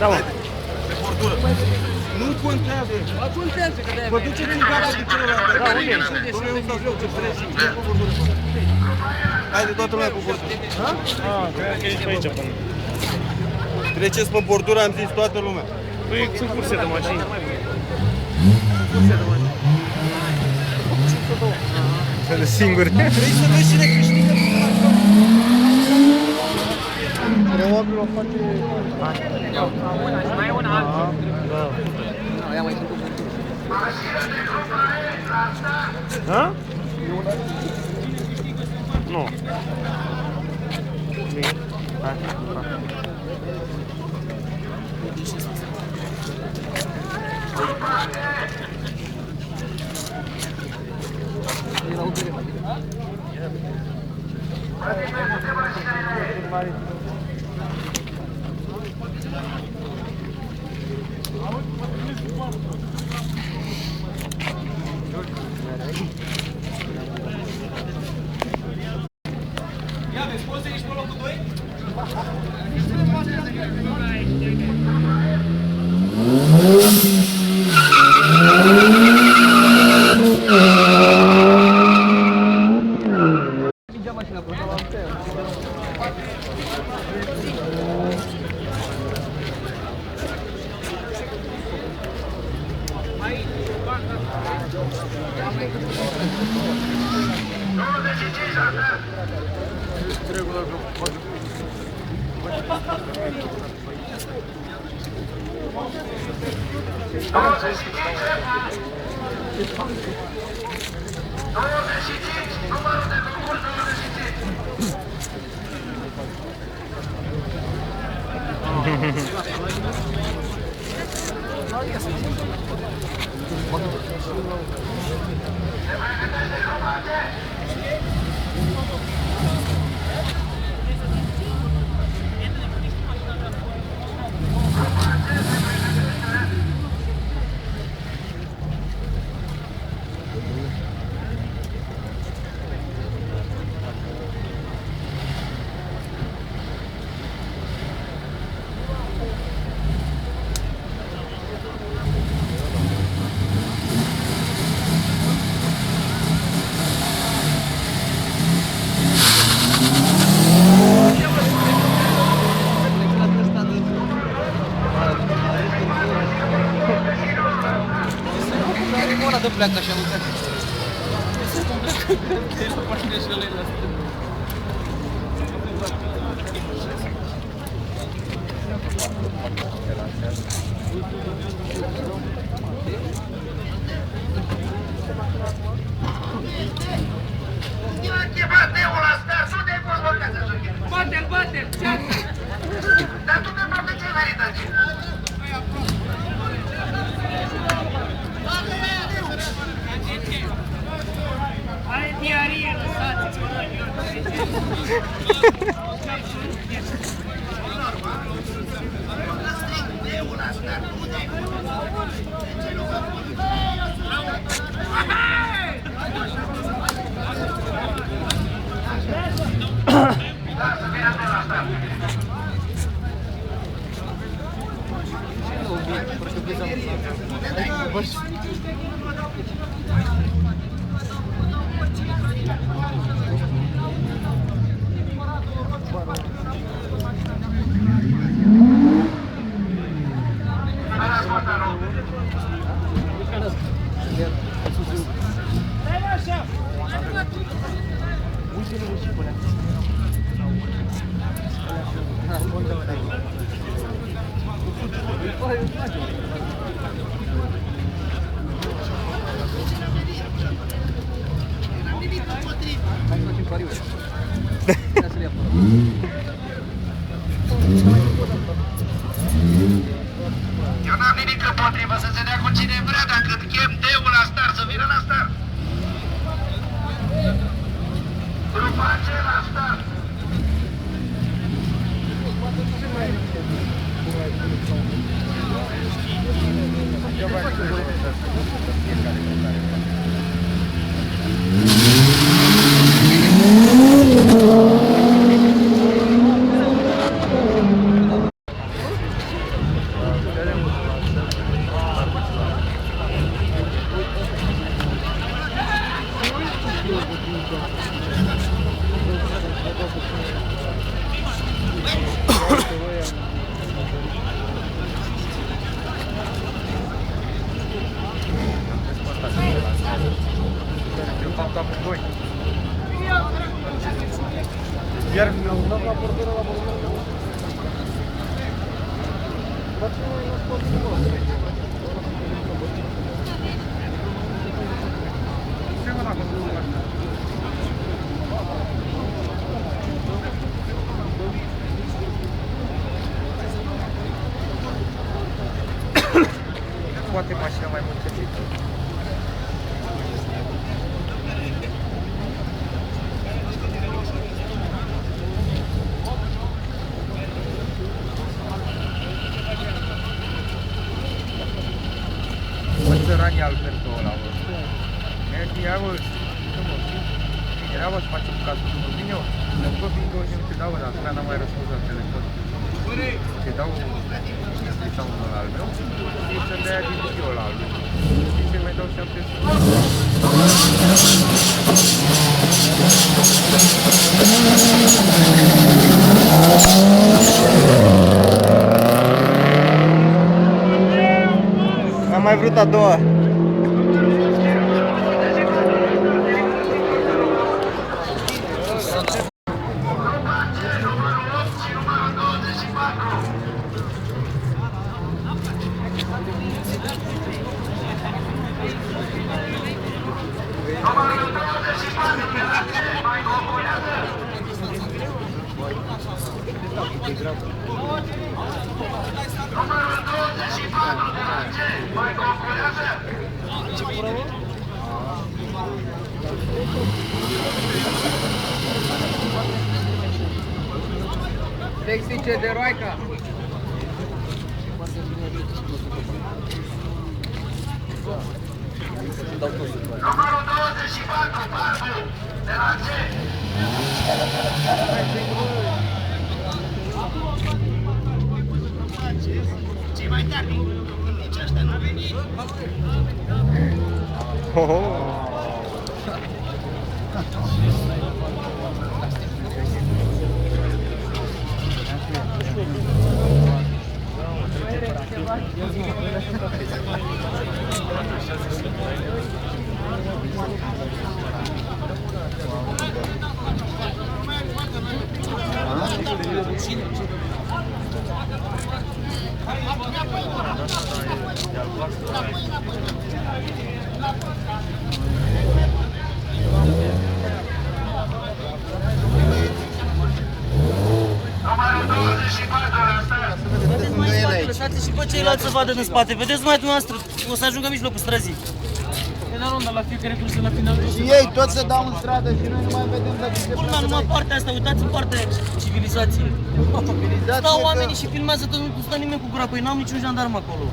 Da, mă. Pe bordură. Nu contează. Contează că de-aia Vă duceți în gara de celălalt. Da, unde ești? Dom'le, nu stau eu, ce fresi. Pe bordură. Haide, toată lumea pe bordură. Ah, cred că ești pe aici până. Treceți pe bordură, am zis toată lumea. Păi sunt curse de mașini. Sunt singuri. Vrei să vezi cine câștigă? Probabil o face... mai una altă. Da. Ia mai sunt cu Ha? Nu. Bine. Hai. Ia vezi, poți să ești pe locul 2? Aici, banca. De pleacă așa, uitați. Se parte și ăla la stânga. Bate-l, bate-l, ceață! Dar tu de parte ce ai venit aici? Are diarie, lăsați-mă, Eu n-am nimic împotrivă să se dea cu cine vrea, dacă îți chem deul la star, să vină la star. Grupa aceea la star. Iar mi-au dat la portieră la portieră. Dar ce mai n-ați fost frumos? Ce mă dacă nu mă așa? Poate mașina mai mult decât țăranii Alberto ăla, bă. Ia, bă, era, bă, să facem cazul cu mine, eu. Dar după fiind 20 minute, da, bă, dar atunci n-am mai răspuns la telefon. Ce dau unul al meu și să-mi dea din video ăla al lui. Și ce mai dau 700. Am mai vrut a doua. Numărul 24 de la C, mai calculează. Numărul 24 de la C, mai calculează. Lexice de Roica. Numărul 24, Barbu, de la C. Ce mai tare? Nici ăsta nu veni. Lăsați și pe ceilalți să vadă din spate. Vedeți numai dumneavoastră, o să ajungă în mijlocul străzii. E la rondă, la fiecare cursă, la final. Și ei toți se dau în stradă și noi nu mai vedem dacă se Urma numai partea asta, uitați în partea civilizației. Stau oamenii și filmează, nu stă nimeni cu gura, păi n-am niciun jandarm acolo.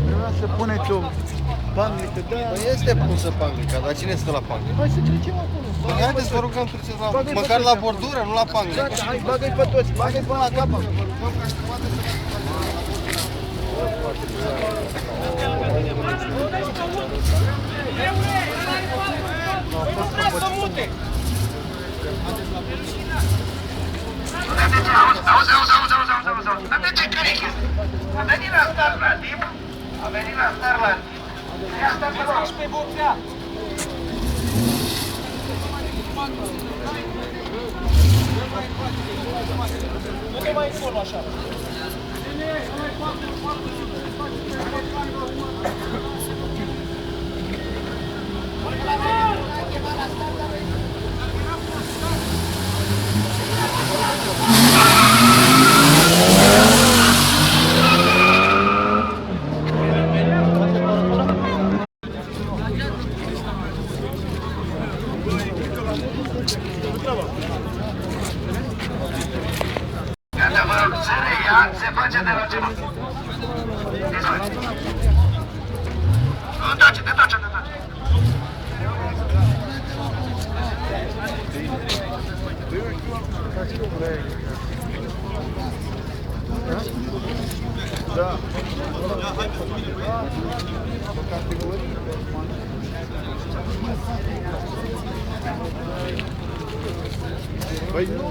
Trebuia să puneți o panglică de aia. Păi este pusă panglica, dar cine stă la panglică? Hai să trecem acolo. Păi haideți, vă rugăm, treceți la... Măcar la bordură, nu la panglică. Gata, hai, bagă-i pe toți, bagă-i până la capăt. Auzi. Dar de ce care e chestia? A venit la start la timp. Ia stai pe loc. Pe boxea. Nu mai încolo așa. Gata, mă rog, se reia, se face de la ceva. Tace-te. Da. Păi nu.